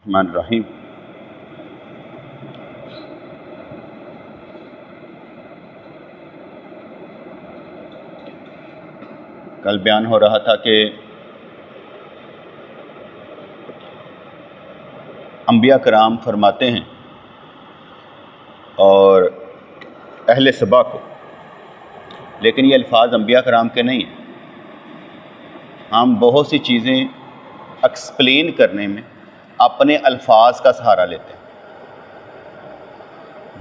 रहमान। कल बयान हो रहा था कि अंबिया कराम फरमाते हैं और अहले सबा को, लेकिन ये अल्फाज अंबिया कराम के नहीं हैं। हम बहुत सी चीज़ें एक्सप्लेन करने में अपने अल्फाज का सहारा लेते हैं।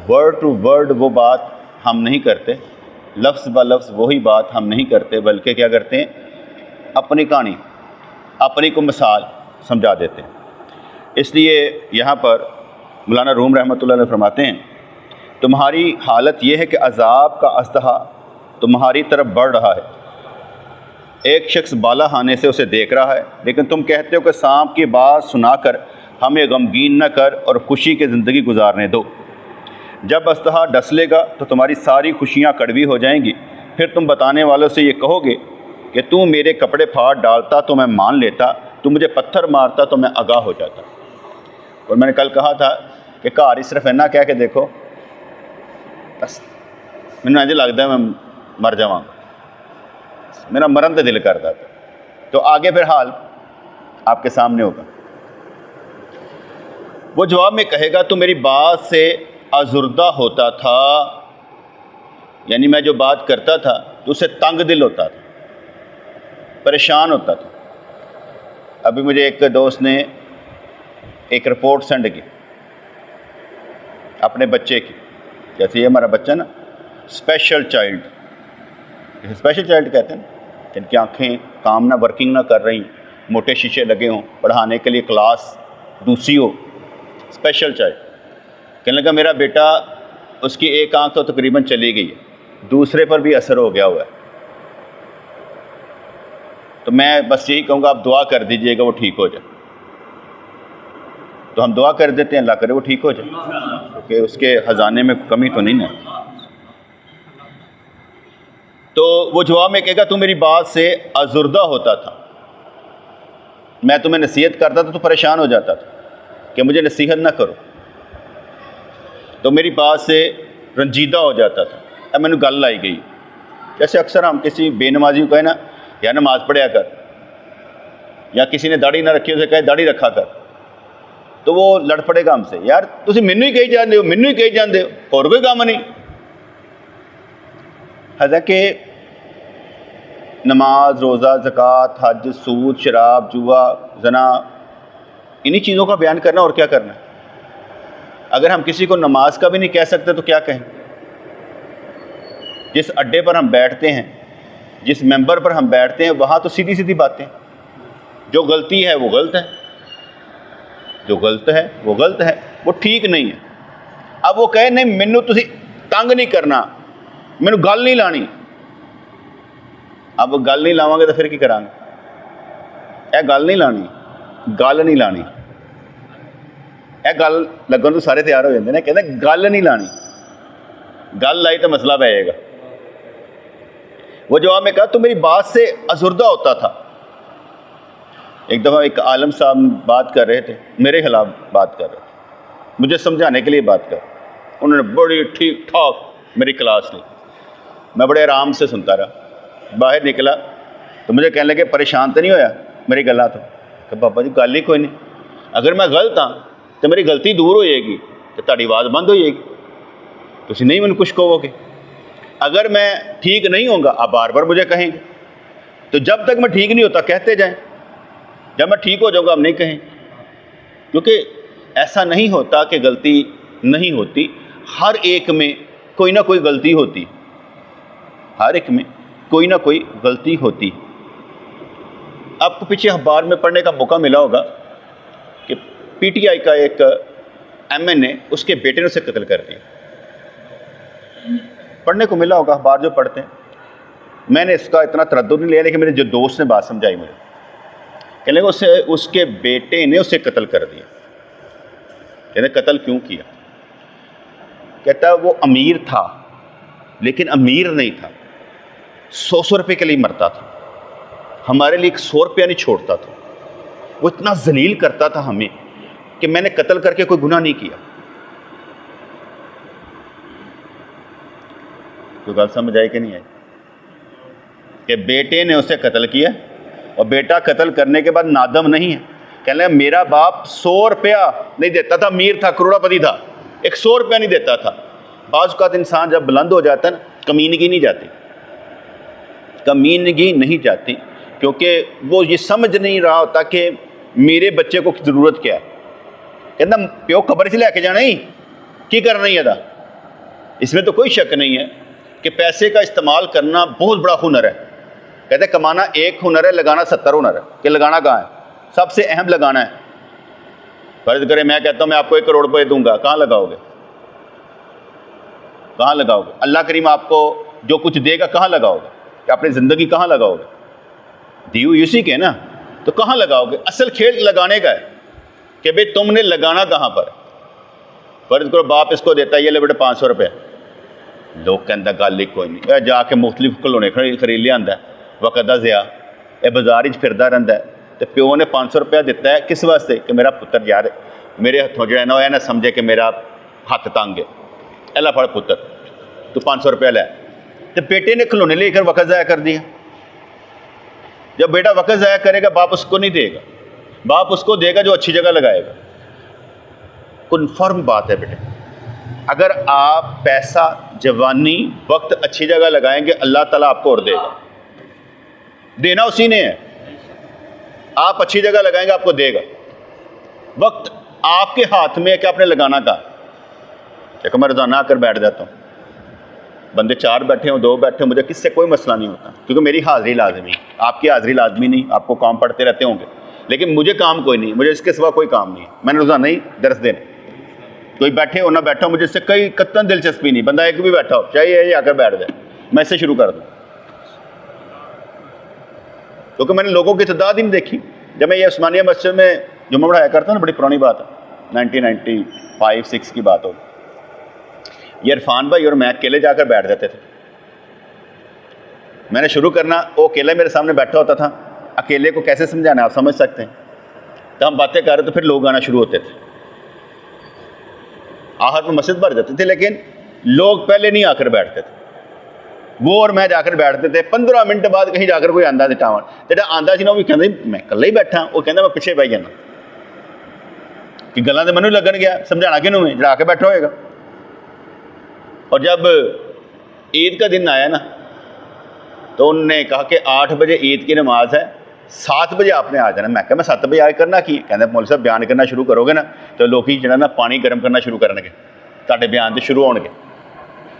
वर्ड टू वर्ड वो बात हम नहीं करते, लफ्ज़ ब लफ्ज़ वही बात हम नहीं करते, बल्कि क्या करते हैं, अपनी कहानी, अपनी को मिसाल समझा देते हैं। इसलिए यहाँ पर मौलाना रूम रहमतुल्लाह अलैह फरमाते हैं, तुम्हारी हालत ये है कि अज़ाब का अज़दहा तुम्हारी तरफ बढ़ रहा है। एक शख्स बाला हाने से उसे देख रहा है, लेकिन तुम कहते हो कि सांप की बात सुनाकर हमें गमगीन न कर और खुशी की ज़िंदगी गुजारने दो। जब अज़दहा डस लेगा तो तुम्हारी सारी खुशियाँ कड़वी हो जाएंगी। फिर तुम बताने वालों से ये कहोगे कि तू मेरे कपड़े फाड़ डालता तो मैं मान लेता, तू मुझे पत्थर मारता तो मैं आगाह हो जाता। और मैंने कल कहा था कि घर ही सिर्फ इन्ना कह के देखो, बस मैंने अज लगता है मैं मर जावांगा, मेरा मरन तो दिल करता था। तो आगे फिर हाल आपके सामने होगा। वो जवाब में कहेगा, तो मेरी बात से आजुर्दा होता था, यानी मैं जो बात करता था तो उससे तंग दिल होता था, परेशान होता था। अभी मुझे एक दोस्त ने एक रिपोर्ट सेंड की अपने बच्चे की, जैसे ये हमारा बच्चा ना स्पेशल चाइल्ड, जैसे स्पेशल चाइल्ड कहते हैं, जिनकी आँखें काम ना वर्किंग ना कर रही, मोटे शीशे लगे हों, पढ़ाने के लिए क्लास दूसरी हो, स्पेशल चाइल्ड। कहने लगा मेरा बेटा, उसकी एक आँख तो तकरीबन चली गई है, दूसरे पर भी असर हो गया हुआ है। तो मैं बस यही कहूँगा, आप दुआ कर दीजिएगा वो ठीक हो जाए। तो हम दुआ कर देते हैं, अल्लाह करे वो ठीक हो जाए, क्योंकि उसके ख़जाने में कमी तो नहीं ना। तो वो जवाब में कहेगा, तू मेरी बात से आजुर्दा होता था, मैं तुम्हें नसीहत करता था तो परेशान हो जाता था कि मुझे नसीहत ना करो, तो मेरी बात से रंजीदा हो जाता था। अब मैंने गल लाई गई, जैसे अक्सर हम किसी बेनमाजी को कहे ना, या नमाज पढ़िया कर, या किसी ने दाढ़ी ना रखी उसे कहे दाढ़ी रखा कर, तो वो लड़ पड़ेगा हमसे, यार तुम मैनू ही कही जाते हो, मैनू ही कही जाते हो, और कोई काम नहीं। हालांकि नमाज, रोज़ा, ज़कात, हज, सूद, शराब, जुआ, जना, इन्हीं चीज़ों का बयान करना और क्या करना है। अगर हम किसी को नमाज का भी नहीं कह सकते तो क्या कहें। जिस अड्डे पर हम बैठते हैं, जिस मेंबर पर हम बैठते हैं, वहाँ तो सीधी सीधी बातें, जो गलती है वो गलत है, जो गलत है वो गलत है, वो ठीक नहीं है। अब वो कहे नहीं मैनू तुसी तंग नहीं करना, मैनू गल नहीं लानी। अब गल नहीं लावांगे तो फिर की करांगे। यह गल नहीं लानी, गल नहीं लानी, यह गल लगन तो सारे तैयार हो जाते हैं, कहते गल नहीं लानी, गल लाई तो मसला पै जाएगा। वो जवाब में कहा, तो मेरी बात से अजुर्दा होता था। एक दफ़ा एक आलम साहब बात कर रहे थे, मेरे खिलाफ बात कर रहे थे, मुझे समझाने के लिए बात कर, उन्होंने बड़ी ठीक ठाक मेरी क्लास ली, मैं बड़े आराम से सुनता रहा। बाहर निकला तो मुझे कहने लगे परेशान तो नहीं होया मेरी गल्लां तो, कि बाबा जी गल ही कोई नहीं, अगर मैं गलत हाँ तो मेरी गलती दूर हो जाएगी, तो ताड़ी आवाज़ बंद हो जाएगी, तुसी नहीं मैनू कुछ कहोगे। अगर मैं ठीक नहीं होगा आप बार बार मुझे कहेंगे, तो जब तक मैं ठीक नहीं होता कहते जाएं, जब मैं ठीक हो जाऊँगा हम नहीं कहें। क्योंकि ऐसा नहीं होता कि गलती नहीं होती, हर एक में कोई ना कोई गलती होती, हर एक में कोई ना कोई गलती होती। आपको पीछे अखबार में पढ़ने का मौका मिला होगा कि पीटीआई का एक एमएनए, उसके बेटे ने उसे कत्ल कर दिया, पढ़ने को मिला होगा, अखबार जो पढ़ते हैं। मैंने इसका इतना तरद्दुद नहीं लिया, लेकिन मेरे जो दोस्त ने बात समझाई मुझे, कहने लगे उसे उसके बेटे ने उसे कत्ल कर दिया। कहने कत्ल क्यों किया? कहता वो अमीर था, लेकिन अमीर नहीं था, 100 रुपये के लिए मरता था, हमारे लिए 100 रुपया नहीं छोड़ता था, वो इतना जलील करता था हमें, कि मैंने कत्ल करके कोई गुनाह नहीं किया। कोई गल समझ आई कि नहीं आई? कि बेटे ने उसे कत्ल किया और बेटा कत्ल करने के बाद नादम नहीं है, कहने लगा मेरा बाप 100 रुपया नहीं देता था, अमीर था, करोड़पति था, 100 रुपया नहीं देता था। बाज़ औक़ात इंसान जब बुलंद हो जाता है ना, कमीनगी नहीं जाती, कमीनगी नहीं जाती, क्योंकि वो ये समझ नहीं रहा होता कि मेरे बच्चे को ज़रूरत क्या है। कहना प्यो कब्र से लेके जाना ही की करना ही अदा। इसमें तो कोई शक नहीं है कि पैसे का इस्तेमाल करना बहुत बड़ा हुनर है। कहते कमाना एक हुनर है, लगाना 70 हुनर है। कि लगाना कहाँ है? सबसे अहम लगाना है। फर्ज करें मैं कहता हूँ मैं आपको 1 करोड़ रुपये दूंगा, कहाँ लगाओगे? कहाँ लगाओगे? अल्लाह करीम आपको जो कुछ देगा कहाँ लगाओगे? कि अपनी ज़िंदगी कहाँ लगाओगे? दी हुई उसी के ना, तो कहाँ लगाओगे? असल खेल लगाने का है कि भाई तुमने लगाना कहाँ पर। फर्ज करो बाप इसको देता है ये ले बेटे 500 रुपये, लोग कहता गल ही कोई नहीं, जाके मुख्तलिफ खिलौने खरीद लिया आंदा वक़्त ज़िया, यह बाजार फिरदा रहिंदा है। तो प्यो ने 500 रुपया दिता है किस वास्ते? कि मेरा पुत्र यार मेरे हथों जो है ना वह ना समझे कि मेरा हथ तंग है, एला फड़ पुत्र तू 500 रुपया लै। तो बेटे ने खिलौने लेकर वक़्त ज़ाया कर दिया। जब बेटा वक़्त ज़ाया करेगा बाप उसको नहीं देगा, बाप उसको देगा जो अच्छी जगह लगाएगा। कन्फर्म बात है बेटे, अगर आप पैसा, जवानी, वक्त अच्छी जगह लगाएंगे अल्लाह ताला आपको और देगा। देना उसी ने है, आप अच्छी जगह लगाएंगे आपको देगा। वक्त आपके हाथ में है कि आपने लगाना का। देखो मैं रोज़ाना आकर बैठ जाता हूँ, बंदे 4 बैठे हों 2 बैठे हों, मुझे किससे कोई मसला नहीं होता, क्योंकि मेरी हाज़िरी लाजमी, आपकी हाज़िरी लाजमी नहीं। आपको काम पढ़ते रहते होंगे, लेकिन मुझे काम कोई नहीं, मुझे इसके सिवा कोई काम नहीं है। मैंने रोज़ाना ही दर्स देने, कोई बैठे हो ना बैठा हो, मुझे इससे कई कतन दिलचस्पी नहीं। बंदा एक भी बैठा हो चाहिए ये आकर बैठ जाए, मैं इससे शुरू कर दूँ, क्योंकि मैंने लोगों की तादाद ही नहीं देखी। जब मैं ये उस्मानिया मस्जिद में जुम्मा पढ़ाया करता हूँ ना, बड़ी पुरानी बात है, 1995-6 की बात होगी, ये इरफान भाई और मैं अकेले जाकर बैठ जाते थे। मैंने शुरू करना, वो अकेला मेरे सामने बैठा होता था, अकेले को कैसे समझाना आप समझ सकते हैं। तो हम बातें कर रहे तो फिर लोग आना शुरू होते थे, आहट में मस्जिद भर जाते थे, लेकिन लोग पहले नहीं आकर बैठते थे, वो और मैं जाकर बैठते थे। 15 मिनट बाद कहीं जाकर कोई आंदा टावन जो आंदा सी ना, वो भी कहते मैं कल ही बैठा, वो कहता मैं पिछे बह जाना कि गल्लां तो मैनू लगन गया, समझाना किनू है जरा आके बैठा होएगा। और जब ईद का दिन आया ना, तो उन्होंने कहा कि 8 बजे ईद की नमाज है, 7 बजे आपने आ जाना। मैं कहा मैं 7 बजे आके करना की? कहते मौलवी साहब बयान करना शुरू करोगे ना तो लोग ही जो ना पानी गर्म करना शुरू करनगे, तुहाडे बयान तो शुरू होणगे,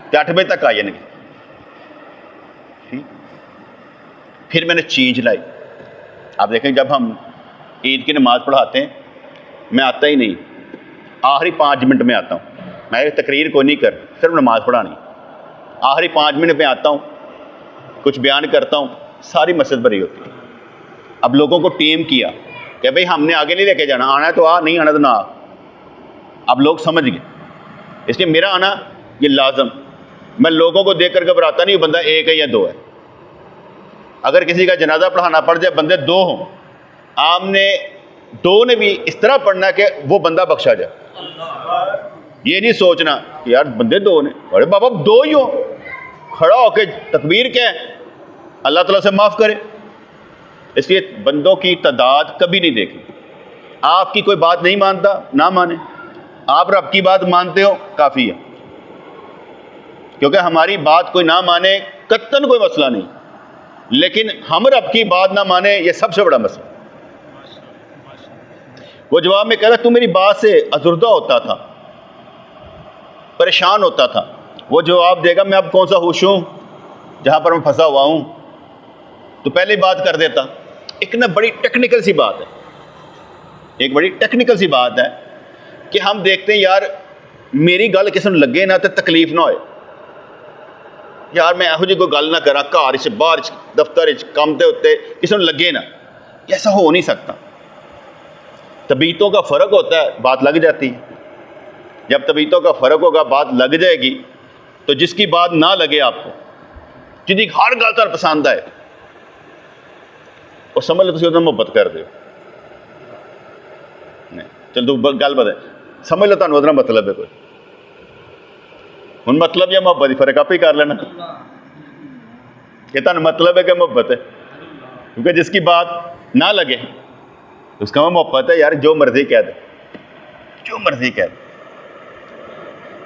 तो 8 बजे तक आ जाएंगे। फिर मैंने चीज़ लाई। आप देखें जब हम ईद की नमाज़ पढ़ाते हैं, मैं आता ही नहीं, आखिरी 5 मिनट में आता हूँ। मैं तकरीर को नहीं कर, सिर्फ नमाज़ पढ़ानी, आखिरी 5 मिनट में आता हूँ, कुछ बयान करता हूँ, सारी मस्जिद भरी होती है। अब लोगों को टीम किया कि भाई हमने आगे नहीं लेके जाना, आना है तो आ, नहीं आना तो ना आ। अब लोग समझ गए, इसलिए मेरा आना ये लाजम। मैं लोगों को देख कर घबराता नहीं, बंदा 1 है या 2 है। अगर किसी का जनाजा पढ़ाना पड़ जाए, बंदे 2 हों, आपने 2 ने भी इस तरह पढ़ना कि वो बंदा बख्शा जाए। ये नहीं सोचना कि यार बंदे 2 ने, अरे बाबा 2 ही हो, खड़ा होके तकबीर क्या है, अल्लाह ताला से माफ़ करे। इसलिए बंदों की तादाद कभी नहीं देखी। आपकी कोई बात नहीं मानता, ना माने, आप रब की बात मानते हो काफ़ी है, क्योंकि हमारी बात कोई ना माने कत्तन कोई मसला नहीं, लेकिन हम रब की बात ना माने ये सबसे बड़ा मसला। वो जवाब में कह रहा तू मेरी बात से अजुर्दा होता था, परेशान होता था। वो जवाब देगा मैं अब कौन सा होश हूँ जहाँ पर मैं फंसा हुआ हूँ, तो पहले बात कर देता। एक ना बड़ी टेक्निकल सी बात है, एक बड़ी टेक्निकल सी बात है कि हम देखते हैं यार मेरी गल किसी ਨੂੰ लगे ना तो तकलीफ ना होए, यार मैं ਇਹੋ ਜਿਹੀ कोई गल ना करा घर च बाहर दफ्तर काम के उत्ते किसी ਨੂੰ लगे ना, ऐसा हो नहीं सकता। तबीयतों का फ़र्क होता है, बात लग जाती है। जब तबीयतों का फ़र्क होगा बात लग जाएगी, तो जिसकी बात ना लगे आपको, जिंदी हर गल तुहानूं पसंद आए, वो समझ लो तुसीं उहदे नाल मुहब्बत करदे हो। चल तू गल बता समझ लो तुहानू उहदा मतलब है कोई हुण मतलब या मुहब्बत की फर्क आप ही कर लेना कि तुहानू मतलब है कि मुहब्बत है क्योंकि जिसकी बात ना लगे उसका वो मोहब्बत है। यार जो मर्जी कह दे जो मर्जी कह दे।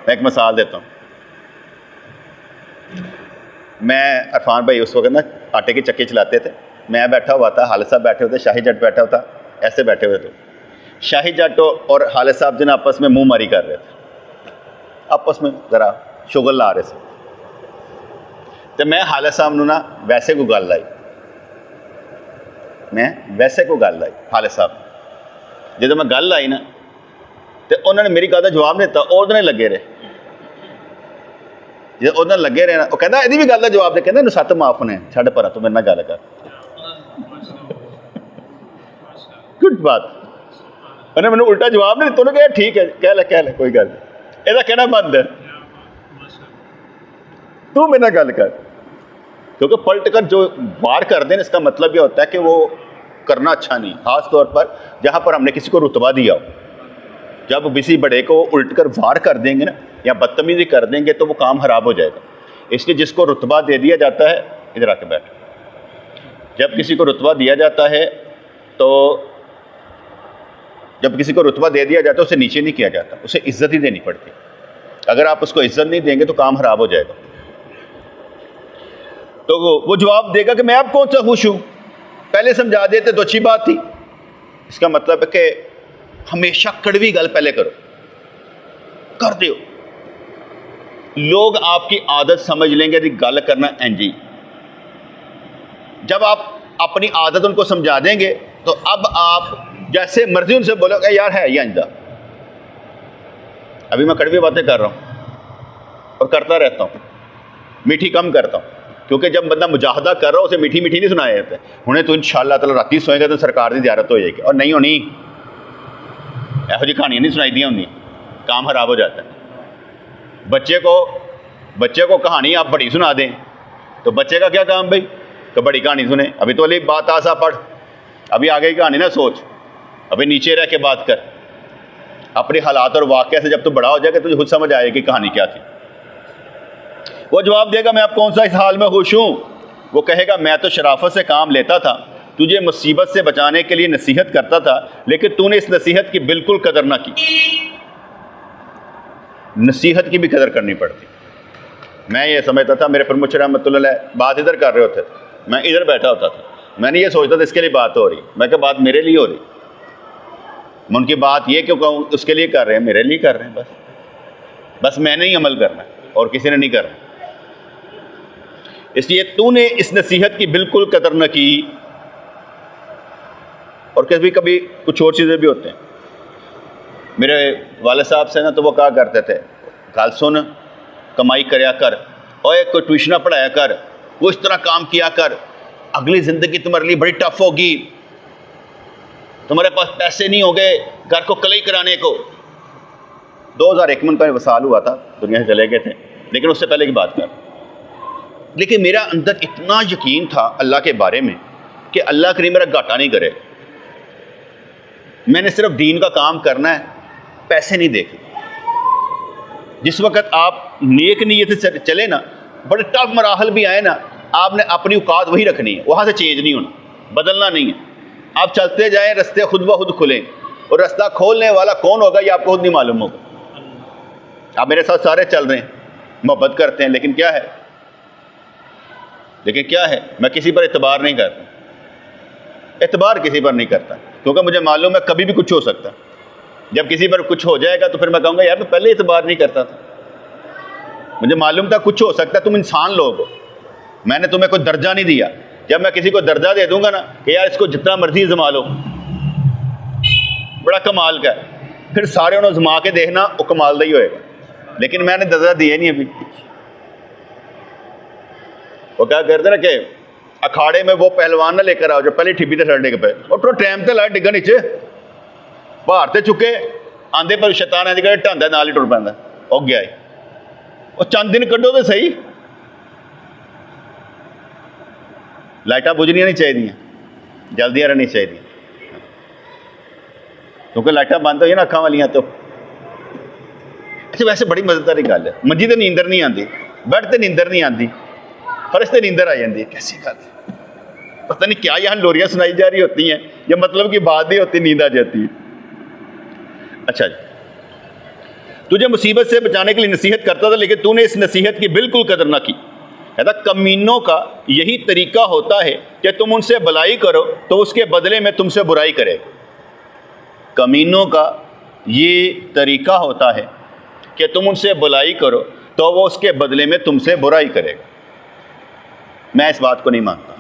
मैं एक मिसाल देता हूँ। मैं अरफान भाई उस वक्त ना आटे की चक्की चलाते थे, मैं बैठा हुआ था, हालिद साहब बैठे हुए थे, शाही जट बैठा हुआ था, ऐसे बैठे हुए थे। शाही जट और हालिद साहब जिन आपस में मुंह मारी कर रहे थे, आपस में ज़रा शुगल ला रहे थे। तो मैं हालिद साहब नूं ना वैसे को गल लाई, मैं वैसे को गल लाई हालिद साहब जो मैं गल लाई ना तो उन्होंने मेरी गल का जवाब नहीं दिता, उहदे नाल लगे रहे। जो उहदे नाल लगे रहे ना वो कहता इहदी भी गल का जवाब दे, कहंदा इहनूं 7 माफ ने छड्ड परा तू मेरे नाल गल कर। गुड बात उन्हें मैंने उल्टा जवाब नहीं दिता, उन्होंने कहा ठीक है कह ले कोई गल नहीं, ਇਹਦਾ कहना बंद है, तू मेरे नाल गल कर। क्योंकि पलटकर जो वार कर दें इसका मतलब यह होता है कि वो करना अच्छा नहीं, खास तौर पर जहाँ पर हमने किसी को रुतबा दिया हो। जब किसी बड़े को उल्ट कर वार कर देंगे ना या बदतमीजी कर देंगे तो वो काम खराब हो जाएगा। इसलिए जिसको रुतबा दे दिया जाता है, इधर आके बैठ, जब किसी को रुतबा दिया जाता है तो जब किसी को रुतबा दे दिया जाता है उसे नीचे नहीं किया जाता, उसे इज्जत ही देनी पड़ती। अगर आप उसको इज्जत नहीं देंगे तो काम खराब हो जाएगा। तो वो जवाब देगा कि मैं अब कौन सा खुश हूँ, पहले समझा देते तो अच्छी बात थी। इसका मतलब है कि हमेशा कड़वी गल पहले करो, कर दो, लोग आपकी आदत समझ लेंगे कि गल करना इंजी। जब आप अपनी आदत उनको समझा देंगे तो अब आप जैसे मर्जी उनसे बोलोगे यार है ये इंजा। अभी मैं कड़वी बातें कर रहा हूँ और करता रहता हूँ, मीठी कम करता हूँ, क्योंकि जब बंदा मुजाहदा कर रहा हो उसे मीठी मीठी नहीं सुनाया जाता है। हुणे तो इंशाअल्लाह ताला राती सोएगा तो सरकार की ज़ियारत हो जाएगी, और नहीं होनी यहो जी कहानियाँ नहीं सुनाई दी होंगी, काम खराब हो जाता है। बच्चे को कहानी आप बड़ी सुना दें तो बच्चे का क्या काम भाई, तो बड़ी कहानी सुने। अभी तो वाली बात आसा पढ़, अभी आगे की कहानी ना सोच, अभी नीचे रह के बात कर। अपने हालात और वाक़या से जब तू बड़ा हो जाएगा तुझे खुद समझ आएगी कि कहानी क्या थी। वो जवाब देगा मैं अब कौन सा इस हाल में खुश हूँ। वो कहेगा मैं तो शराफत से काम लेता था, तुझे मुसीबत से बचाने के लिए नसीहत करता था, लेकिन तूने इस नसीहत की बिल्कुल कदर ना की। नसीहत की भी कदर करनी पड़ती। मैं ये समझता था मेरे प्रमुख रहमतुल्लाह अलैह बात इधर कर रहे होते, मैं इधर बैठा होता था, मैंने ये सोचता था इसके लिए बात हो रही, मैं क्या बात मेरे लिए हो रही, मैं उनकी बात ये क्यों कहूँ, उसके लिए कर रहे हैं, मेरे लिए कर रहे हैं। बस मैंने ही अमल करना और किसी ने नहीं करना। इसलिए तूने इस नसीहत की बिल्कुल कदर न की। और कभी कभी कुछ और चीज़ें भी होते हैं। मेरे वाले साहब से ना तो वो कहा करते थे गल सुन कमाई करया कर, और कोई ट्यूशना पढ़ाया कर, वो इस तरह काम किया कर, अगली ज़िंदगी तुम्हारे लिए बड़ी टफ होगी, तुम्हारे पास पैसे नहीं होंगे घर को कलई कराने को। 2001 में उनका वसाल हुआ था, दुनिया से चले गए थे, लेकिन उससे पहले की बात कर। लेकिन मेरा अंदर इतना यकीन था अल्लाह के बारे में कि अल्लाह करीम मेरा घाटा नहीं करे, मैंने सिर्फ दीन का काम करना है, पैसे नहीं देखे। जिस वक्त आप नेक नीयत से चले ना, बड़े टफ मराहल भी आए ना, आपने अपनी औकात वही रखनी है, वहाँ से चेंज नहीं होना, बदलना नहीं है। आप चलते जाएं, रास्ते खुद ब खुद खुलें, और रास्ता खोलने वाला कौन होगा ये आपको खुद नहीं मालूम होगा। आप मेरे साथ सारे चल रहे हैं, मोहब्बत करते हैं, लेकिन क्या है, मैं किसी पर एतबार नहीं करता, एतबार किसी पर नहीं करता, क्योंकि मुझे मालूम है कभी भी कुछ हो सकता है। जब किसी पर कुछ हो जाएगा तो फिर मैं कहूँगा यार मैं पहले एतबार नहीं करता था, मुझे मालूम था कुछ हो सकता है, तुम इंसान लोग हो, मैंने तुम्हें कोई दर्जा नहीं दिया। जब मैं किसी को दर्जा दे दूंगा ना कि यार इसको जितना मर्जी जमा लो, बड़ा कमाल का है, फिर सारे उन्होंने जमा के देखना वो कमाल का ही होएगा, लेकिन मैंने दर्जा दिया नहीं अभी। वो क्या करते ना कि अखाड़े में वो पहलवान ना लेकर आओ जो पहले ठिब्बी से सड़ डिग पे, और तो टाइम से ला डिग्गा नीचे भार से चुके आंदे पर शैतान है जिहड़ा ढांदा नाल ही टुर पैंदा, हो गया है। वो चंद दिन कड्ढो तो सही, लाइटां बुझनियां नहीं चाहिए, जल्दियां रहनी चाहिए। क्योंकि लाइटा बंद हो ना अखा वालियां तो। अच्छा वैसे बड़ी मजेदारी गल है, मंजी तो नींदर नहीं आती, बैड तो नींदर नहीं आती, फर्श से नींदर आ जाती है। कैसी गल है, पता नहीं क्या यहाँ लोरियां सुनाई जा रही होती हैं या मतलब की बात नहीं होती, नींद आ जाती है। अच्छा जी, तुझे मुसीबत से बचाने के लिए नसीहत करता था लेकिन तूने इस नसीहत की बिल्कुल कदर ना की। कहता कमीनों का यही तरीका होता है कि तुम उनसे भलाई करो तो उसके बदले में तुमसे बुराई करे। कमीनों का ये तरीका होता है कि तुम उनसे भलाई करो तो वो उसके बदले में तुमसे बुराई करेगा। मैं इस बात को नहीं मानता,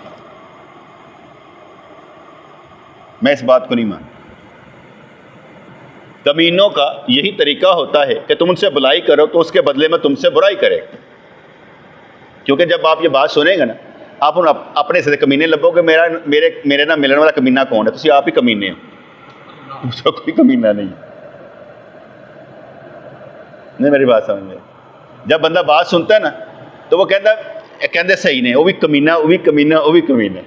मैं इस बात को नहीं मानता। कमीनों का यही तरीका होता है कि तुम उनसे भलाई करो तो उसके बदले में तुमसे बुराई करेगा। क्योंकि जब आप ये बात सुनेंगे ना, आप उन अपने से कमीने लभोगे। मेरे ना मिलने वाला कमीना कौन है? तुम आप ही कमीने हो, दूसरा कोई कमीना नहीं। नहीं मेरी बात समझ में? जब बंदा बात सुनता है ना तो वो कहते सही ने, वो भी कमीना, वो भी कमीना, वो भी कमीना।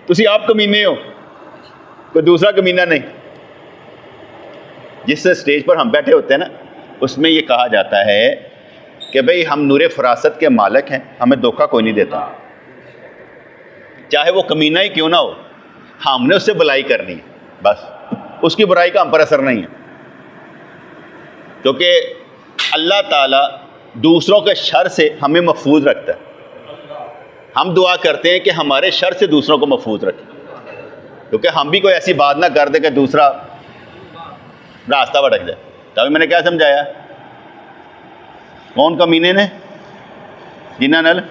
तुम आप कमीने हो, कोई दूसरा कमीना नहीं। जिस स्टेज पर हम बैठे होते हैं ना, उसमें ये कहा जाता है कि भाई हम नूरे फरासत के मालिक हैं, हमें धोखा कोई नहीं देता, चाहे वो कमीना ही क्यों ना हो, हमने उससे भलाई करनी है बस, उसकी बुराई का हम पर असर नहीं है। क्योंकि अल्लाह ताला दूसरों के शर से हमें महफूज रखता है। हम दुआ करते हैं कि हमारे शर से दूसरों को महफूज रखें, क्योंकि हम भी कोई ऐसी बात ना कर दे कि दूसरा रास्ता भटक जाए। तभी मैंने क्या समझाया, कौन कमीने ने जिन्हां नाल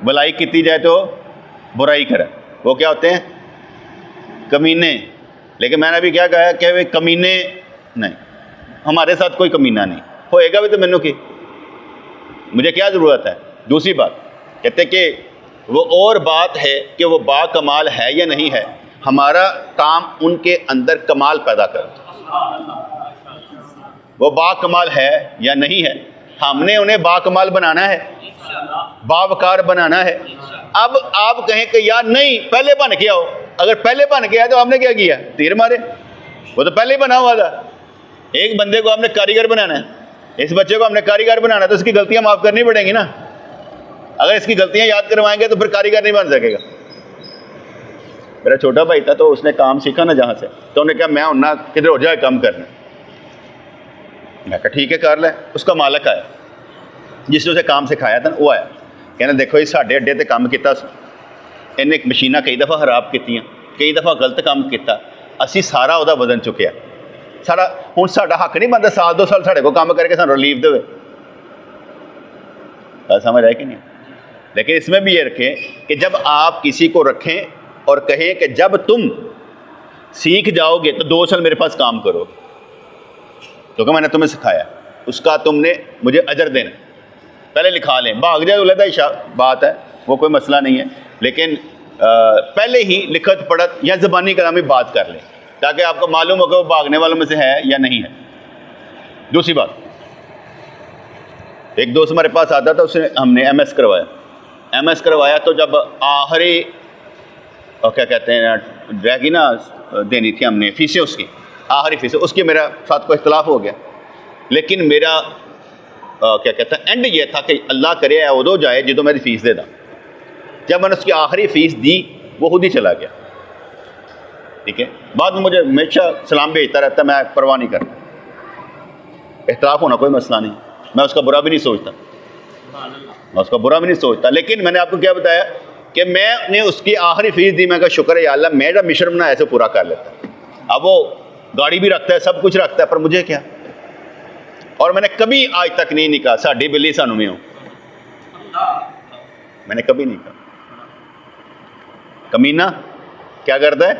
भलाई की जाए तो बुराई करे, वो क्या होते हैं? कमीने। लेकिन मैंने भी क्या कहा कि वे कमीने नहीं, हमारे साथ कोई कमीना नहीं होएगा भी तो मैनू की, मुझे क्या ज़रूरत है? दूसरी बात कहते कि वो और बात है कि वो बाकमाल है या नहीं है, हमारा काम उनके अंदर कमाल पैदा कर। वो बाकमाल है या नहीं है, हमने उन्हें बाकमाल बनाना है, बावकार बनाना है। अब आप कहें कि यार नहीं पहले बन के आओ, अगर पहले बन के आया तो आपने क्या किया? तीर मारे। वो तो पहले ही बना हुआ था। एक बंदे को आपने कारीगर बनाना है, इस बच्चे को हमने कारीगर बनाना है, तो इसकी गलतियां माफ़ करनी पड़ेंगी ना। अगर इसकी गलतियां याद करवाएंगे तो फिर कारीगर नहीं बन सकेगा। मेरा छोटा भाई था तो उसने काम सीखा ना जहाँ से, तो उन्होंने कहा मैं उन्ना किधर हो जाए काम करना। मैं कहा ठीक है कर ले। उसका मालिक आया जिसने उसे काम सिखाया था ना, वो आया कहना देखो ये साढ़े अड्डे ते काम किया, इन्हें मशीनां कई दफ़ा खराब कीतियां, कई दफ़ा गलत काम किया, असी सारा वह वजन चुकया, सारा हुण साडा हक नहीं बनता साल 2 साल साढ़े को काम करके सानू रिलीफ देवे। समझ आए कि नहीं? लेकिन इसमें भी ये रखें कि जब आप किसी को रखें और कहें कि जब तुम सीख जाओगे तो 2 साल मेरे पास काम करो, क्योंकि मैंने तुम्हें सिखाया, उसका तुमने मुझे अजर देना। पहले लिखा लें, भाग जाए उलझा इशा बात है, वो कोई मसला नहीं है, लेकिन पहले ही लिखत पढ़त या ज़बानी कलामी बात कर लें ताकि आपको मालूम हो कि वो भागने वालों में से है या नहीं है। दूसरी बात, एक दोस्त हमारे पास आता था, उसने हमने MS करवाया। MS करवाया तो जब आखिरी और क्या कहते हैं रहेगी ना देनी थी हमने फीसें, उसकी आखिरी फीसें, उसकी मेरा साथ को इख्तलाफ हो गया। लेकिन मेरा क्या कहते हैं एंड ये था कि अल्लाह करे उदो जाए जो मेरी फीस दे दा। जब मैंने उसकी आखिरी फीस दी वो खुद ही चला गया। ठीक है, बाद में मुझे हमेशा सलाम भेजता रहता, मैं परवाह नहीं करता। इख्तलाफ होना कोई मसला नहीं, मैं उसका बुरा भी नहीं सोचता, मैं उसका बुरा भी नहीं सोचता। लेकिन मैंने आपको क्या बताया कि मैंने उसकी आखिरी फीस दी, मैं कहा शुक्र है या अल्लाह मेरा मिशन बनाया ऐसे पूरा कर लेता। अब वो गाड़ी भी रखता है, सब कुछ रखता है, पर मुझे क्या? और मैंने कभी आज तक नहीं कहा साड़ी बिल्ली सानू में हो, मैंने कभी नहीं कहा। कमीना क्या करता है?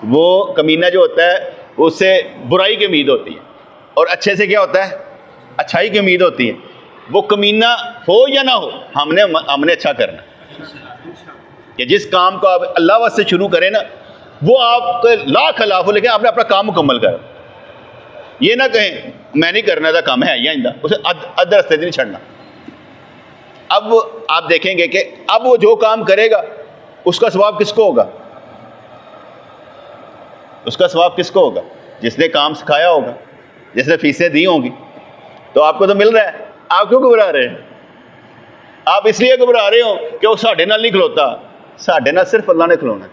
वो कमीना जो होता है उससे बुराई की उम्मीद होती है, और अच्छे से क्या होता है? अच्छाई की उम्मीद होती है। वो कमीना हो या ना हो, हमने अच्छा करना। कि जिस काम को आप अल्लाह वास्ते शुरू करें ना, वो आपके ला खिलाफ हो, लेकिन आपने अपना काम मुकम्मल करो। ये ना कहें मैं नहीं करना था काम है या इंदा, उसे अध रास्ते नहीं छोड़ना। अब आप देखेंगे कि अब वो जो काम करेगा उसका सवाब किसको होगा? उसका सवाब किसको होगा? जिसने काम सिखाया होगा, जिसने फीसें दी होंगी। तो आपको तो मिल रहा है, आप क्यों घबरा रहे हैं? आप इसलिए घबरा रहे हो कि वो साढ़े नाल नहीं खलोता। साढ़े नाल सिर्फ अल्लाह ने खलोना,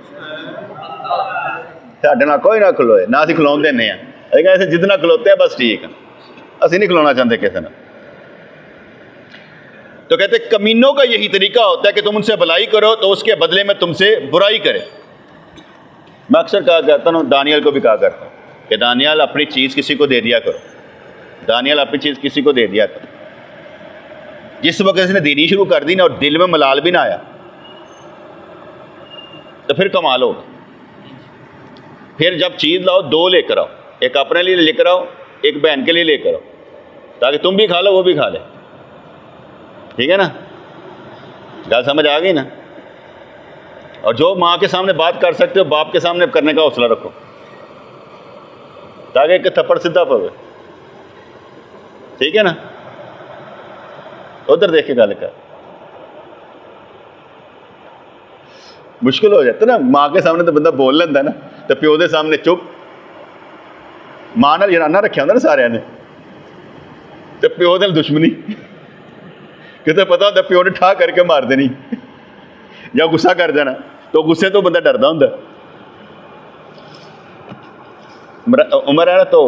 साढ़े नाल कोई ना खलोए ना। असीं खलोन देने हैं, ऐसे जितना खलोते हैं बस ठीक है, असीं नहीं खलोना चाहते किसी ने। तो कहते कमीनों का यही तरीका होता है कि तुम उनसे भलाई करो तो उसके बदले में तुमसे बुराई करे। मैं अक्सर कहा करता हूँ, दानियल को भी कहा करता हूँ कि दानियल अपनी चीज़ किसी को दे दिया करो, दानियल अपनी चीज़ किसी को दे दिया करो। जिस वक्त इसने देनी शुरू कर दी ना और दिल में मलाल भी ना आया तो फिर कमाल होगा। फिर जब चीज़ लाओ दो लेकर आओ, एक अपने लिए लेकर आओ, एक बहन के लिए लेकर आओ, ताकि तुम भी खा लो वो भी खा ले। ठीक है ना, गल समझ आ गई ना? और जो माँ के सामने बात कर सकते हो बाप के सामने करने का हौसला रखो, ताकि एक थप्पड़ सीधा पवे। ठीक है ना? उधर देख के गल कर, मुश्किल हो जाता ना। माँ के सामने तो बंदा बोल लेंदा ना, तो प्यो के सामने चुप। माँ नाल जनाना रखा होंदा ना सारिਆਂ ने, तो प्यो नाल दुश्मनी। कितने पता होता प्यो ने ठा करके मार देनी या गुस्सा कर देना, तो गुस्से तो बंदा डरदा होंदा। उमर है ना, तो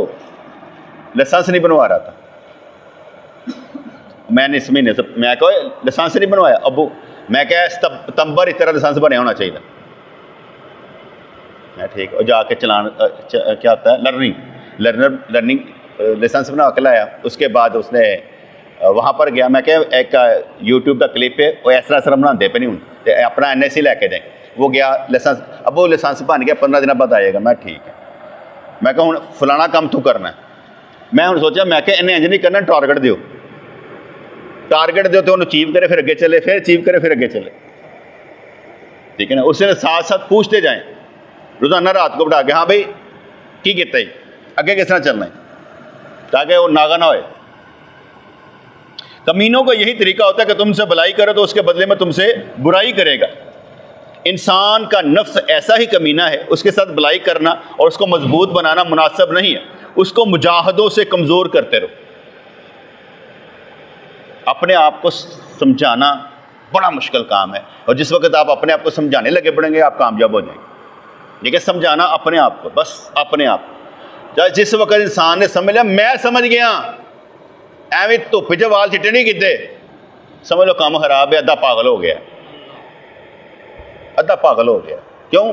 लाइसेंस नहीं बनवा रहा था मैंने इस महीने से। मैं कहो लाइसेंस नहीं बनवाया अबू, मैं क्या सितंबर इस तरह लाइसेंस बनया होना चाहिए। मैं ठीक, और जाके चलान क्या होता है, लर्निंग लाइसेंस बना के लाया। उसके बाद उसने वहाँ पर गया, मैं क्या एक यूट्यूब का क्लिप है, वो इस तरह बनाते पे नहीं हूँ, तो अपना NSC लैके जाए। वो गया लाइसेंस, अब वो लाइसेंस बन गया, 15 दिन बाद आएगा। मैं ठीक है, मैं क्या हूँ फलाना काम तू करना है। मैं हूँ सोचा, मैं क्या इन्हें इंज नहीं करना, टारगेट दो, टारगेट दो तो उन्होंने अचीव करे फिर अगे चले, फिर अचीव करे फिर अगे चले। ठीक है ना? उससे साथ साथ पूछते जाएं रोजाना रात को बिठा के, हाँ भाई की किया जी, अगे किस तरह चलना है, ताकि वो नागा ना होए। कमीनों का यही तरीका होता है कि तुमसे भलाई करो तो उसके बदले में तुमसे बुराई करेगा। इंसान का नफ्स ऐसा ही कमीना है, उसके साथ भलाई करना और उसको मजबूत बनाना मुनासिब नहीं है। उसको मुजाहदों से कमज़ोर करते रहो। अपने आप को समझाना बड़ा मुश्किल काम है, और जिस वक्त आप अपने आप को समझाने लगे पड़ेंगे आप कामयाब हो जाएंगे। लेकिन समझाना अपने आप को, बस अपने आप को। जिस वक्त इंसान ने समझ लिया मैं समझ गया, एवं धुप च वाल चिट्टे नहीं किते, समझ लो काम खराब है, अद्धा पागल हो गया, अद्धा पागल हो गया। क्यों?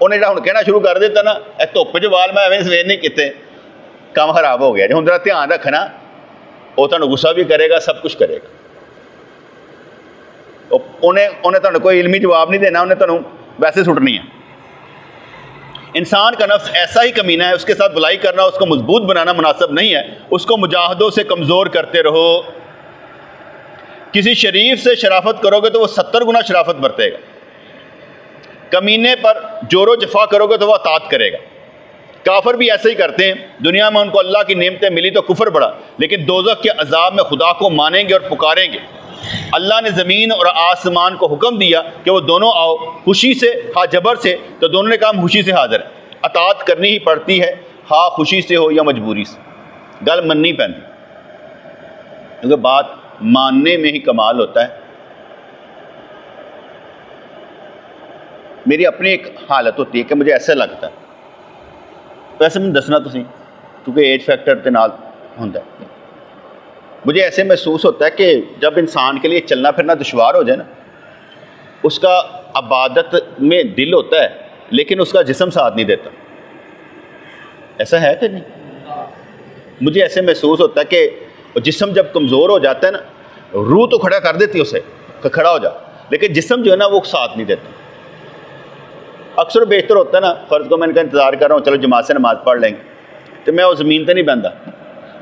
उन्हें जो हम कहना शुरू कर दिता ना, धुप च वाल मैं एवं सवेर नहीं किते, काम खराब हो गया। जो हम जरा ध्यान रखना, वो तुहानू गुस्सा भी करेगा, सब कुछ करेगा। उन्हें तुहानू कोई इल्मी जवाब नहीं देना, उन्हें तुहानू वैसे सुटनी है। इंसान का नफ्स ऐसा ही कमीना है, उसके साथ बुलाई करना, उसको मजबूत बनाना मुनासिब नहीं है। उसको मुजाहदों से कमज़ोर करते रहो। किसी शरीफ से शराफत करोगे तो वो 70 गुना शराफत बरतेगा। कमीने पर जोरो जफा करोगे तो वह अतात करेगा। काफिर भी ऐसे ही करते हैं। दुनिया में उनको अल्लाह की नेमतें मिली तो कुफर बढ़ा, लेकिन दोज़ख के अजाब में खुदा को मानेंगे और पुकारेंगे। अल्लाह ने ज़मीन और आसमान को हुक्म दिया कि वो दोनों आओ, खुशी से हा जबर से, तो दोनों ने काम खुशी से हाजिर है। अतात करनी ही पड़ती है, हा खुशी से हो या मजबूरी से, गल मननी पैंती, क्योंकि बात मानने में ही कमाल होता है। मेरी अपनी एक हालत होती है कि मुझे ऐसा लगता है, वैसे मैं दसना तुसी क्योंकि एज फैक्टर के नाल होंदा है। मुझे ऐसे महसूस होता है कि जब इंसान के लिए चलना फिरना दुश्वार हो जाए ना, उसका इबादत में दिल होता है लेकिन उसका जिस्म साथ नहीं देता। ऐसा है कि नहीं? मुझे ऐसे महसूस होता है कि जिस्म जब कमज़ोर हो जाता है ना, रूह तो खड़ा कर देती है उसे कि खड़ा हो जा, लेकिन जिस्म जो है ना वो साथ नहीं देता। अक्सर बेहतर होता है ना, फ़र्ज़ को मैं इनका इंतज़ार कर रहा हूँ, चलो जमात से नमाज़ पढ़ लेंगे, तो मैं उस ज़मीन पर नहीं बहता,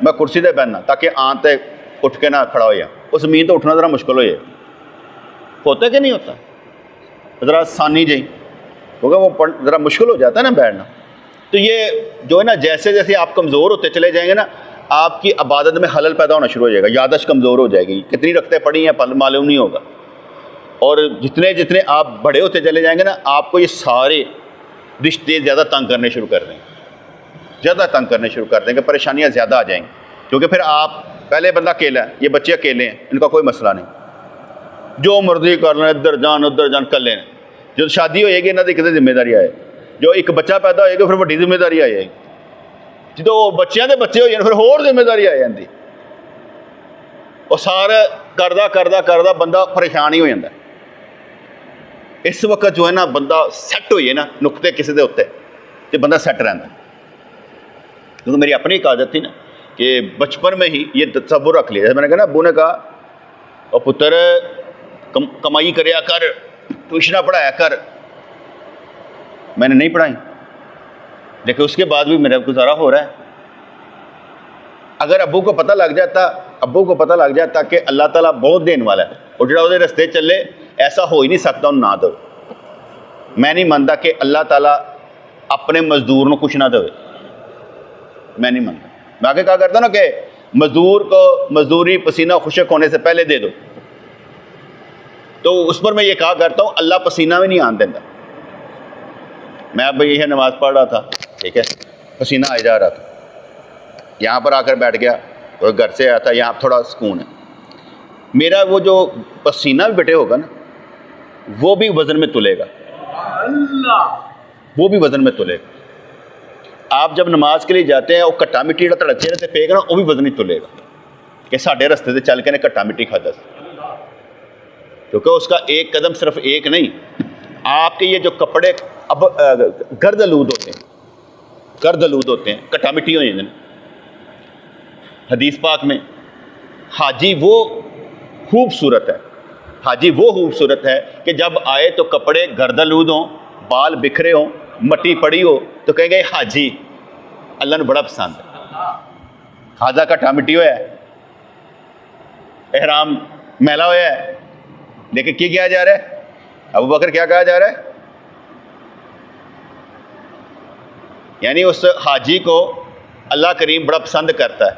मैं कुर्सी पर बहना ताकि आन तक उठ के ना खड़ा हो जाए। उस ज़मीन तो उठना ज़रा मुश्किल हो जाए। होता कि नहीं होता? ज़रा आसानी जी, क्योंकि वो ज़रा मुश्किल हो जाता है ना बैठना। तो ये जो है ना, जैसे जैसे आप कमज़ोर होते चले जाएंगे ना, आपकी इबादत में खलल पैदा होना शुरू हो जाएगा, याददाश्त कमज़ोर हो जाएगी, कितनी रखते पड़ी हैं पल मालूम नहीं होगा। और जितने जितने आप बड़े होते चले जाएंगे ना, आपको ये सारे रिश्ते ज़्यादा तंग करने शुरू कर देंगे। ज़्यादा तंग करने शुरू कर देंगे, परेशानियाँ ज़्यादा आ जाएंगी। क्योंकि फिर आप पहले बंदा अकेला है, ये बच्चे अकेले हैं, इनका कोई मसला नहीं, जो मर्जी कर लें, इधर जान उधर जान कर लें। जो शादी होएगी इन्हों की कितनी जिम्मेदारी आए, जो एक बच्चा पैदा होएगा फिर वड्डी जिम्मेदारी आ जाएगी। जो बच्चों के बच्चे हो जाए फिर होर जिम्मेदारी आ जाती। और सारा करदा करदा करदा बंदा परेशान ही हो जाता है। इस वक्त जो है ना बंदा सैट होइए ना नुकते किसी के उत्ते तो बंदा सैट रहता। क्योंकि मेरी अपनी एक आदत थी ना कि बचपन में ही ये तसव्वुर रख लिया। मैंने कहा ना अबू ने कहा और पुत्र कमाई करया कर, ट्यूशना पढ़ाया कर। मैंने नहीं पढ़ाई, लेकिन उसके बाद भी मेरा गुजारा हो रहा है। अगर अब्बू को पता लग जाता कि अल्लाह ताला बहुत देने वाला है और जो वो रस्ते चले ऐसा हो ही नहीं सकता उन्हें ना दो। मैं नहीं मानता कि अल्लाह ताला अपने मजदूर को कुछ ना दे। मैं नहीं मानता। मैं आगे क्या करता ना कि मजदूर को मजदूरी पसीना खुशक होने से पहले दे दो, तो उस पर मैं ये कहा करता हूँ अल्लाह पसीना भी नहीं आन देता। मैं अब यही नमाज़ पढ़ रहा था, ठीक है, पसीना आ जा रहा था, यहाँ पर आकर बैठ गया और घर से आया था, यहाँ थोड़ा सुकून है। मेरा वो जो पसीना भी बेटे होगा ना वो भी वज़न में तुलेगा, वो भी वज़न में तुलेगा। आप जब नमाज के लिए जाते हैं और कट्टा मिट्टी जो तड़े चेहरे से फेंकना वो भी वज़न ही तुलेगा कि साढ़े रस्ते से चल के ने कट्टा मिट्टी खादा। क्योंकि उसका एक कदम सिर्फ एक नहीं, आपके ये जो कपड़े अब गर्दलूद होते हैं, कट्टा मिट्टी हो जाते हैं। हदीस पाक में हाजी वो खूबसूरत है कि जब आए तो कपड़े गर्दलूद हों, बाल बिखरे हों, मट्टी पड़ी हो तो कहेंगे हाजी अल्लाह ने बड़ा पसंद है। खाजा कट्टा मिट्टी होया है, एहराम मैला होया है, लेकिन क्या किया जा रहा है? अबू बकर क्या कहा जा रहा है? यानी उस हाजी को अल्लाह करीम बड़ा पसंद करता है।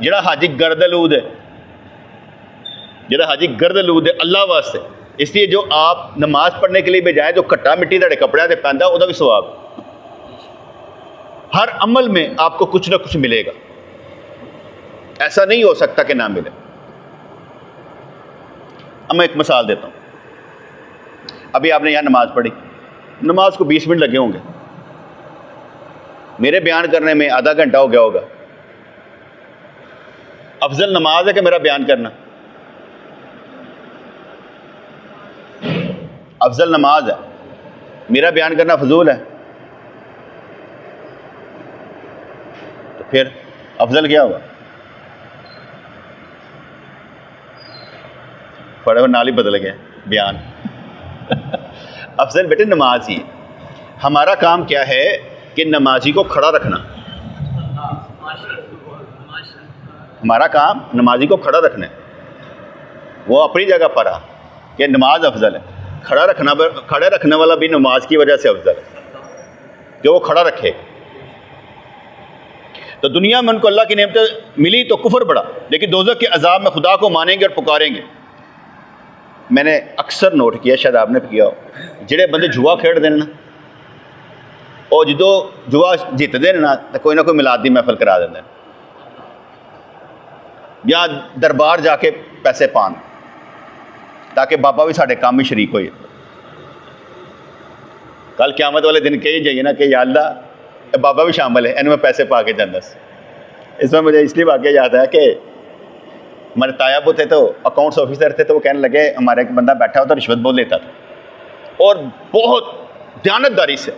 जिहड़ा हाजी गर्दलूद है अल्लाह वास्ते। इसलिए जो आप नमाज पढ़ने के लिए भी जाए जो कट्टा मिट्टी तेरे कपड़े से पैंदा उसका भी सवाब। हर अमल में आपको कुछ ना कुछ मिलेगा, ऐसा नहीं हो सकता कि ना मिले। अब मैं एक मिसाल देता हूँ। अभी आपने यहाँ नमाज पढ़ी, नमाज को 20 मिनट लगे होंगे, मेरे बयान करने में आधा घंटा हो गया होगा। अफजल नमाज है कि मेरा बयान करना? अफजल नमाज है, मेरा बयान करना फजूल है? तो फिर अफजल क्या हुआ? फड़े नाल ही बदल गया बयान। अफजल बेटे नमाज ही है। हमारा काम क्या है कि नमाजी को खड़ा रखना। हमारा काम नमाजी को खड़ा रखना है। वो अपनी जगह पर आ कि नमाज अफजल है, खड़े रखने वाला भी नमाज की वजह से अफजल है कि वो खड़ा रखे। तो दुनिया में उनको अल्लाह की नेमतें मिली तो कुफर बढ़ा, लेकिन दोज़ख के अजाब में खुदा को मानेंगे और पुकारेंगे। मैंने अक्सर नोट किया, शायद आपने भी किया हो, जिहड़े बंदे जुआ खेडते हैं ना, और जो जुआ जितते हैं ना तो कोई ना कोई मिलाद की महफिल करा देंगे या दरबार जाके पैसे पान ताकि बाबा भी साढ़े काम में शरीक हो। कल क़यामत वाले दिन कही जाइए ना कि या अल्लाह बाबा भी शामिल है, इनमें पैसे पा के जाना। इसमें मुझे इसलिए वाक़या याद है कि हमारे ताया वो थे तो अकाउंट्स ऑफिसर थे, तो वो कहने लगे हमारे एक बंदा बैठा हो तो रिश्वत बहुत लेता था और बहुत दयानतदारी से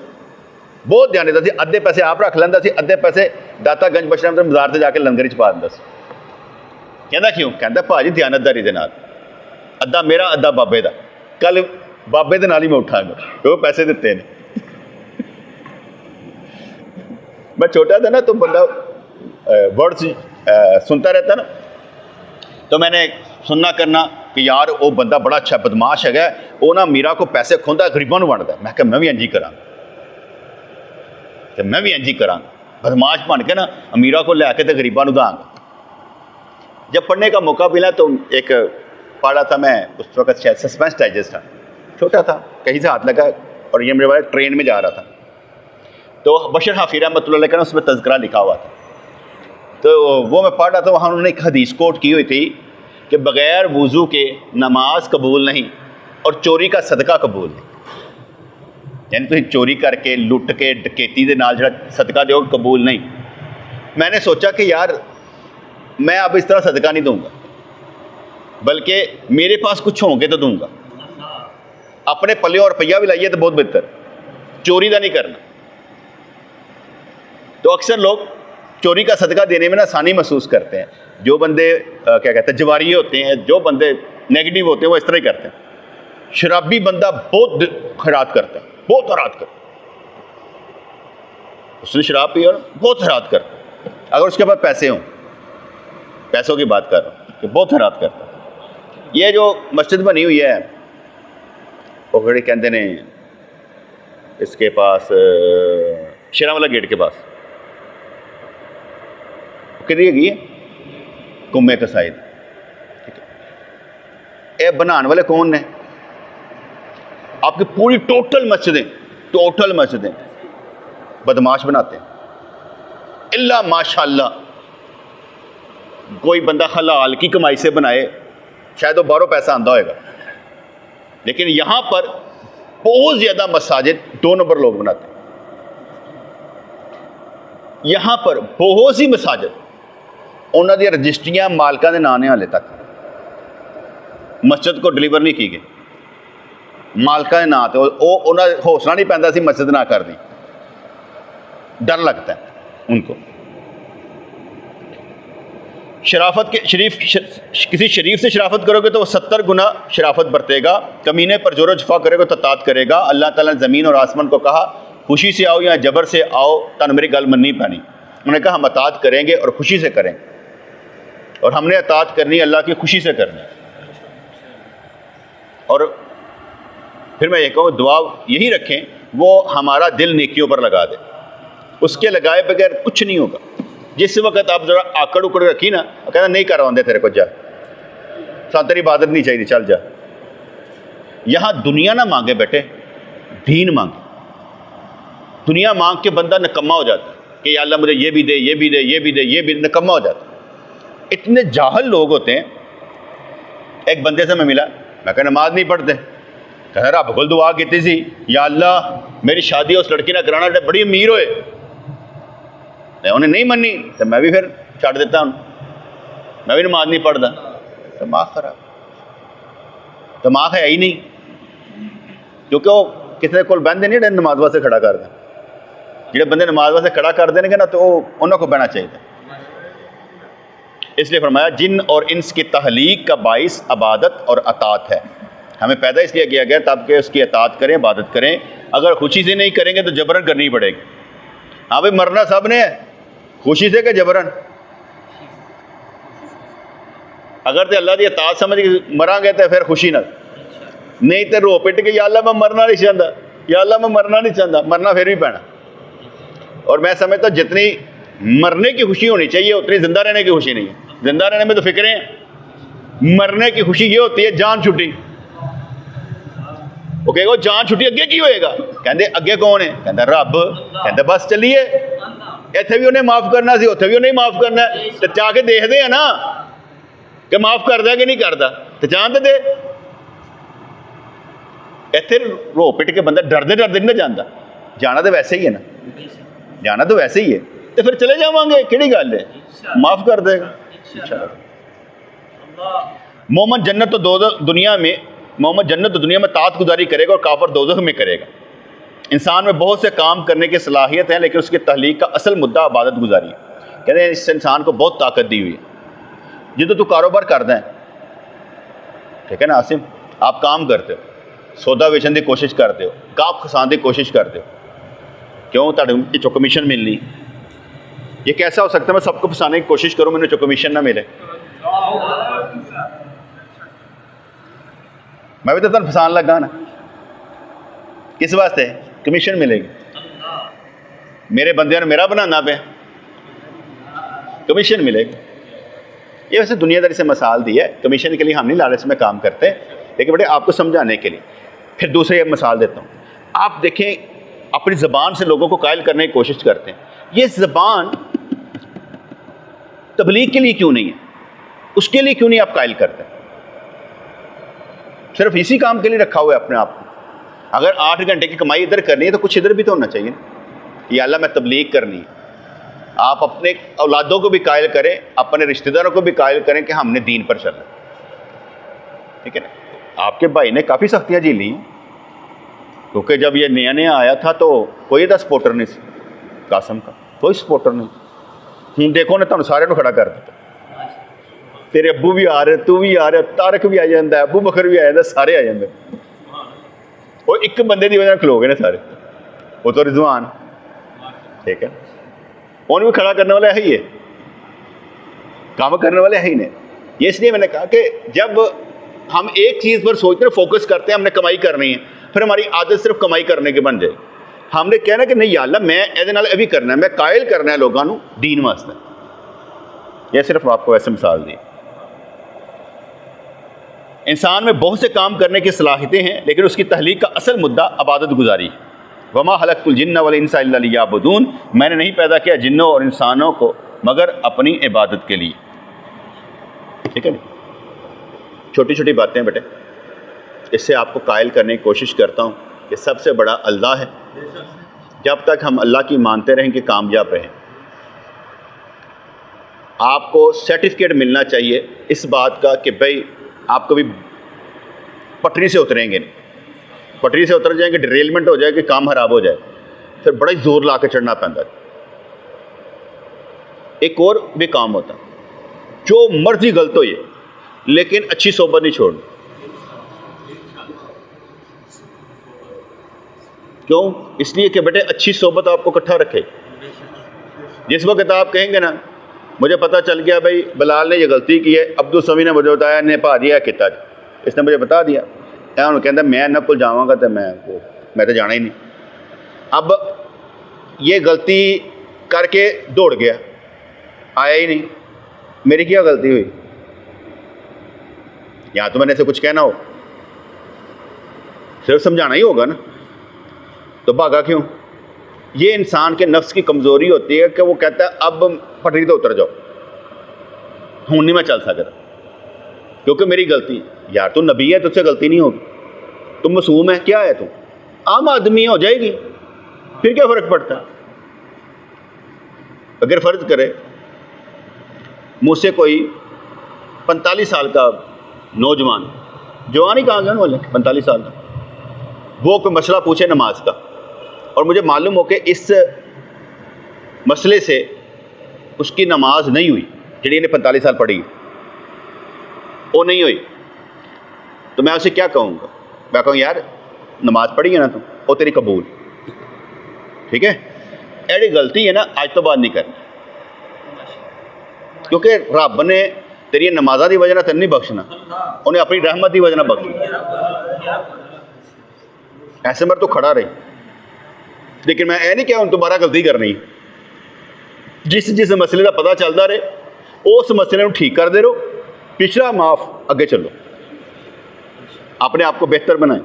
अद्धे पैसे आप रख लेंदा सी, अद्धे पैसे दाता गंज बशरम के बाजार से जाके लंगर च पा दिंदा सी। कहता क्यों? कहता भाजी दयानतदारी दे नाल, अद्धा मेरा अद्धा बाबे दा, कल बाबे दे नाल ही मैं उठांगा, वो पैसे दिते ने। मैं छोटा था ना तो बंदा वर्ड्स सुनता रहता ना, तो मैंने सुनना करना कि यार वो बंदा बड़ा अच्छा बदमाश है, वो ना मीरा को पैसे खोंदा गरीबों को वंडदा। मैं कहा मैं भी इंज ही करा, तो मैं भी इंज ही करा, बदमाश बन के ना अमीरा को लैके तो गरीबों को दांगा। जब पढ़ने का मौका मिला तो एक पढ़ा था मैं, उस वक्त शायद सस्पेंस डाइजेस्ट था, छोटा था, कहीं से हाथ लगा और ये मेरे वाले ट्रेन में जा रहा था, तो बशर हाफी रहमतुल्लाह अलैह का उसमें तज़किरा लिखा हुआ था। तो वो मैं पढ़ रहा था, वहाँ उन्होंने एक हदीस कोट की हुई थी कि बग़ैर वज़ू के नमाज कबूल नहीं और चोरी का सदका कबूल नहीं। यानी तुम चोरी करके लुट के डकैती के नाल जिहड़ा सदका दोगे कबूल नहीं। मैंने सोचा कि यार मैं अब इस तरह सदका नहीं दूंगा, बल्कि मेरे पास कुछ होंगे तो दूंगा। अपने पल्ले और रुपया भी लाइए तो बहुत बेहतर, चोरी का नहीं करना। तो अक्सर लोग चोरी का सदका देने में ना आसानी महसूस करते हैं। जो बंदे क्या कहते हैं जवारिये होते हैं, जो बंदे नेगेटिव होते हैं, वो इस तरह ही करते हैं। शराबी बंदा बहुत खैरात करता है, बहुत खैरात करता है। उसने शराब पी और बहुत खैरात करता है। अगर उसके पास पैसे हों, पैसों की बात कर रहा हूँ कि बहुत खैरात करता है। ये जो मस्जिद बनी हुई है वो खड़े कहते ने इसके पास शेरावाला गेट के पास कितनी गई है कुम्मे कसाइद। ठीक है, ये बनाने वाले कौन ने? आपकी पूरी टोटल मस्जिदें बदमाश बनाते हैं। इल्ला माशाअल्लाह कोई बंदा हलाल की कमाई से बनाए, शायद वो बाहरों पैसा आंदा होगा। लेकिन यहाँ पर बहुत ज़्यादा मसाजिद 2 नंबर लोग बनाते हैं। यहाँ पर बहुत सी मसाजिद उन्होंने रजिस्ट्रियाँ मालका के नाम ने हाले तक मस्जिद को डिलीवर नहीं की गई। मालका के नाम तो उन्हें हौसला नहीं पैंदा सी मस्जिद ना कर दी, डर लगता है उनको। शराफत के किसी शरीफ से शराफत करोगे तो वो 70 गुना शराफत बरतेगा। कमीने पर जोर जफा करेगा तो तात करेगा। अल्लाह ताला ने ज़मीन और आसमान को कहा खुशी से आओ या जबर से आओ, तन मेरी गल मननी पैनी। उन्होंने कहा हम अतात करेंगे और खुशी से करें, और हमने अतात करनी अल्लाह की खुशी से करनी। और फिर मैं ये कहूँ दुआ यही रखें, वो हमारा दिल नेकियों पर लगा दे। उसके लगाए बगैर कुछ नहीं होगा। जिस वक्त आप जरा आकड़ उकड़ रखी ना, कहना नहीं करवाते तेरे को, जा सा तेरी इबादत नहीं चाहिए, चल जा। यहाँ दुनिया ना मांगे बेटे, दीन मांगे। दुनिया मांग के बंदा निकम्मा हो जाता है कि या अल्लाह मुझे ये भी दे, ये भी दे, ये भी दे, ये भी, निकम्मा हो जाता है। इतने जाहल लोग होते हैं। एक बंदे से मैं मिला, मैं कहा नमाज नहीं पढ़ते। कह रब को दुआ की सी, या अल्लाह मेरी शादी उस लड़की ने कराना बड़ी अमीर होए, उन्हें नहीं मनी तो मैं भी फिर छड़ देता हूँ, मैं भी नमाज नहीं पढ़ता। दिमाग खराब, दिमाग है ही नहीं, क्योंकि वो किसी को बहते नहीं नमाज वास्ते खड़ा कर दें। जो बंदे नमाज वास्ते खड़ा कर देंगे ना तो उन्होंने को बहना चाहिए। इसलिए फरमाया जिन और इंस की तहलीक का बाइस इबादत और अतात है। हमें पैदा इसलिए किया गया ताकि उसकी अतात करें, इबादत करें। अगर खुशी से नहीं करेंगे तो जबरन करनी पड़ेगी। हाँ भाई, मरना सब ने है, खुशी से कि जबरन? अगर तो अल्लाह की अतात समझ के मरांगे तो फिर खुशी ना, नहीं तो रो पिट के या अल्लाह मैं मरना नहीं चाहता, या अल्लाह मैं मरना नहीं चाहता, मरना फिर भी पैना। और मैं समझता जितनी मरने की खुशी होनी चाहिए उतनी जिंदा रहने की खुशी नहीं है। जिंदा रहने में तो फिक्रें हैं, मरने की खुशी ये होती है जान छुट्टी। वो कहेगा जान छुट्टी अगे की होएगा? कहते अगे कौन है? कहता रब। कहते बस चलिए, इत्थे भी उन्हें माफ़ करना सी, उत्थे भी उन्हें माफ़ करना है, तो जाके देखते हैं ना कि माफ़ करता कि नहीं करता, तो जान तो दे। इत्थे रो पिट के बंदा डरदे डरदे नहीं जाता। जाना तो वैसे ही है ना, जाना तो वैसे ही है, तो फिर चले जावांगे, किहड़ी गल है, माफ़ कर देगा। मोहम्मद जन्नत तो दुनिया में तात गुजारी करेगा और काफर दोज़ख में करेगा। इंसान में बहुत से काम करने की सलाहियत है, लेकिन उसकी तहलीक का असल मुद्दा इबादत गुजारी है। कहते हैं इस इंसान को बहुत ताकत दी हुई है। जिਦੋਂ तू कारोबार करदा है, ठीक है ना आसिम, आप काम करते हो, सौदा बेचने की कोशिश करते हो, गाहक फसाने की कोशिश करते हो, क्यों? तुहाडे चो कमीशन मिलनी। ये कैसा हो सकता है मैं सबको फसाने की कोशिश करूँ, मैंने चो कमीशन ना मिले? मैं भी तो तुम फसान लगा ना, किस वास्ते? कमीशन मिलेगी। मेरे बंदे ने मेरा बनाना पे, कमीशन मिलेगी। ये वैसे दुनियादारी से मिसाल दी है, कमीशन के लिए हम नहीं लालच में काम करते, लेकिन बेटे आपको समझाने के लिए। फिर दूसरी एक मिसाल देता हूँ। आप देखें अपनी ज़बान से लोगों को कायल करने की कोशिश करते हैं। ये ज़बान तबलीग के लिए क्यों नहीं है? उसके लिए क्यों नहीं आप कायल करते? सिर्फ इसी काम के लिए रखा हुआ है अपने आप को। अगर 8 घंटे की कमाई इधर करनी है तो कुछ इधर भी तो होना चाहिए कि अल्लाह मैं तबलीग करनी है। आप अपने औलादों को भी कायल करें, अपने रिश्तेदारों को भी कायल करें कि हमने दीन पर चलना, ठीक है ना। आपके भाई ने काफ़ी सख्तियाँ झेली, क्योंकि जब ये नया नया आया था तो कोई दा सपोर्टर नहीं कासम का, कोई सपोर्टर नहीं। हूँ देखो ने तुम सारे खड़ा कर दिता, तेरे अब्बू भी आ रहे, तू भी आ रहा, तारक भी आ जाता है, अबू बकर भी आ जाता, सारे आ जाते। वो एक बंदे की वजह खलो गए ने सारे, वो तो रिजवान, ठीक है, उन्हें भी खड़ा करने वाला है ही है, काम करने वाले है ही नहीं। ये इसलिए मैंने कहा कि जब हम एक चीज़ पर सोचते हैं, फोकस करते हैं, हमने कमाई करनी है, फिर हमारी आदत सिर्फ कमाई करने की बन जाए। हमने कहना कि नहीं अल्लाह मैं ये नाल भी करना है, मैं कायल करना है लोगों को दीन वास्ते। यह सिर्फ आपको ऐसे मिसाल दी। इंसान में बहुत से काम करने की सलाहियतें हैं, लेकिन उसकी तहलीक का असल मुद्दा इबादत गुजारी है। वमा खलक़तुल जिन्न वल इंसा इल्ला लियअबुदून, मैंने नहीं पैदा किया जिन्नों और इंसानों को मगर अपनी इबादत के लिए, ठीक है ना। छोटी छोटी बातें बेटे, इससे आपको कायल करने की कोशिश करता हूँ कि सबसे बड़ा अल्लाह है। जब तक हम अल्लाह की मानते रहें कि कामयाब रहें। आपको सर्टिफिकेट मिलना चाहिए इस बात का कि भाई आप कभी पटरी से उतरेंगे नहीं, पटरी से उतर जाएंगे, डिरेलमेंट हो जाए कि काम खराब हो जाए, फिर बड़ा ही जोर ला के चढ़ना पैंदा। एक और भी काम होता, जो मर्जी गलत हो ये, लेकिन अच्छी सोबत नहीं छोड़नी। क्यों? इसलिए कि बेटे अच्छी सोबत आपको इकट्ठा रखे। जिस वक्त आप कहेंगे ना मुझे पता चल गया भाई बिलाल ने ये गलती की है, अब्दुल समी ने मुझे बताया, ने भाजी है किता, इसने मुझे बता दिया, उन्होंने कहता मैं इन्होंने को जावांगा तो मैं तो जाना ही नहीं। अब ये गलती करके दौड़ गया, आया ही नहीं, मेरी क्या गलती हुई? या तो मैंने ऐसे कुछ कहना हो, सिर्फ समझाना ही होगा ना, तो भागा क्यों? ये इंसान के नफ्स की कमज़ोरी होती है कि वो कहता है अब पटरी तो उतर जाओ, हूँ नहीं मैं चल सकता क्योंकि मेरी गलती। यार तू नबी है, तुझसे गलती नहीं होगी, तुम मासूम है, क्या है, तुम आम आदमी हो जाएगी, फिर क्या फ़र्क पड़ता है? अगर फ़र्ज करे मुझसे कोई 45 साल का नौजवान, जवान ही कहाँ गए वाले 45 साल का, वो कोई मसला पूछे नमाज का, और मुझे मालूम हो कि इस मसले से उसकी नमाज नहीं हुई, जिन्हें ने 45 साल पढ़ी वो नहीं हुई, तो मैं उसे क्या कहूँगा? मैं कहूँ यार नमाज पढ़ी है ना तुम, वो तेरी कबूल, ठीक है, ऐसी गलती है ना आज तो बाद नहीं करनी, क्योंकि रब ने तेरी नमाजा की वजह तेन नहीं बख्शना, उन्हें अपनी रहमत की वजह बख्शना। ऐसे मर तो खड़ा रही, लेकिन मैं ये नहीं क्या दोबारा गलती करनी। जिस मसले का पता चलता रहे उस मसले को ठीक करते रहो, पिछला माफ, अगे चलो, अपने आप को बेहतर बनाएं,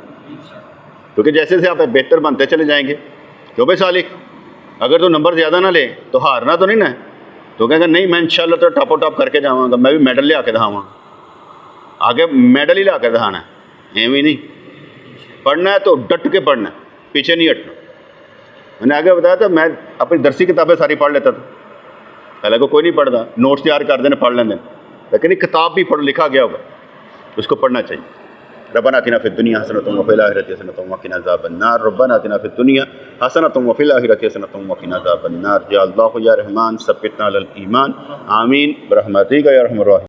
क्योंकि जैसे जैसे आप बेहतर बनते चले जाएंगे। क्यों भाई सालिक, अगर तो नंबर ज़्यादा ना ले तो हारना तो नहीं ना, तो कहेंगे नहीं मैं इंशाल्लाह तो टॉप टॉप करके जाऊँगा, मैं भी मेडल ले आके दिखाऊँगा, आगे मेडल ही ला कर दिखाना है, एवं नहीं। पढ़ना है तो डट के पढ़ना है, पीछे नहीं हटना। मैंने आगे बताया था मैं अपनी दरसी किताबें सारी पढ़ लेता था, हालांकि कोई नहीं पढ़ता, नोट्स तैयार कर देने पढ़ लेंगे, लेकिन एक किताब भी पढ़ लिखा गया होगा उसको पढ़ना चाहिए। रब्बना आतिना फिद दुनिया हसनतुम व फिल आखिरति हसनतुम व क़िना अज़ाबन्नार, रब्बना आतिना फिद दुनिया हसनतुम व फिल आखिरति हसनतुम व क़िना अज़ाबन्नार। या अल्लाह या रहमान सब्बितना अलल ईमान, आमीन बरहमतिका या अरहमर राहिमीन।